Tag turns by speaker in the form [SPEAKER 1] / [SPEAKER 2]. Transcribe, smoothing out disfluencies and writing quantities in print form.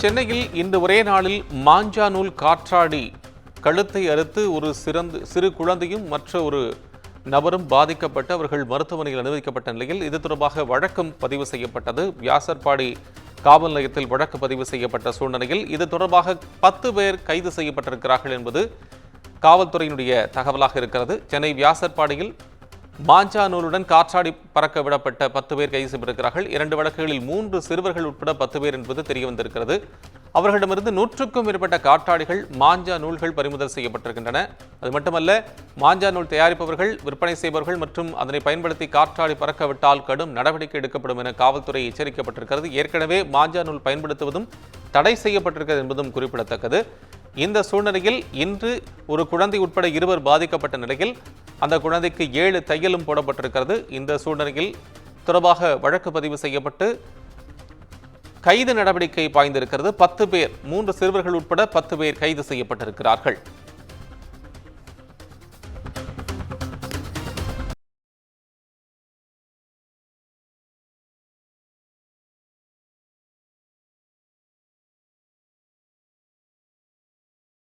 [SPEAKER 1] சென்னையில் இன்று ஒரே நாளில் மாஞ்சா நூல் காற்றாடி கழுத்தை அறுத்து ஒரு சிறு குழந்தையும் மற்ற ஒரு நபரும் பாதிக்கப்பட்டு அவர்கள் மருத்துவமனையில் அனுமதிக்கப்பட்ட நிலையில் இது தொடர்பாக வழக்கும் பதிவு செய்யப்பட்டது. வியாசர்பாடி காவல் நிலையத்தில் வழக்கு பதிவு செய்யப்பட்ட சூழ்நிலையில் இது தொடர்பாக 10 பேர் கைது செய்யப்பட்டிருக்கிறார்கள் என்பது காவல்துறையினுடைய தகவலாக இருக்கிறது. சென்னை வியாசர்பாடியில் மாஞ்சா நூலுடன் காற்றாடி பறக்க விடப்பட்ட 10 பேர் கைது செய்யப்பட்டிருக்கிறார்கள். 2 வழக்குகளில் 3 சிறுவர்கள் உட்பட 10 பேர் என்பது தெரிய வந்திருக்கிறது. அவர்களிடமிருந்து 100க்கும் மேற்பட்ட காற்றாடிகள் மாஞ்சா நூல்கள் பறிமுதல் செய்யப்பட்டிருக்கின்றன. அது மட்டுமல்ல, மாஞ்சா நூல் தயாரிப்பவர்கள், விற்பனை செய்பவர்கள் மற்றும் அதனை பயன்படுத்தி காற்றாடி பறக்க விட்டால் கடும் நடவடிக்கை எடுக்கப்படும் என காவல்துறை எச்சரிக்கப்பட்டிருக்கிறது. ஏற்கனவே மாஞ்சா நூல் பயன்படுத்துவதும் தடை செய்யப்பட்டிருக்கிறது என்பதும் குறிப்பிடத்தக்கது. இந்த சூழ்நிலையில் இன்று ஒரு குழந்தை உட்பட 2 பாதிக்கப்பட்ட நிலையில் அந்த குழந்தைக்கு 7 தையலும் போடப்பட்டிருக்கிறது. இந்த சூழ்நிலையில் தொடர்பாக வழக்கு பதிவு செய்யப்பட்டு கைது நடவடிக்கை பாய்ந்திருக்கிறது. 10 பேர், 3 சிறுவர்கள் உட்பட 10 பேர் கைது செய்யப்பட்டிருக்கிறார்கள்.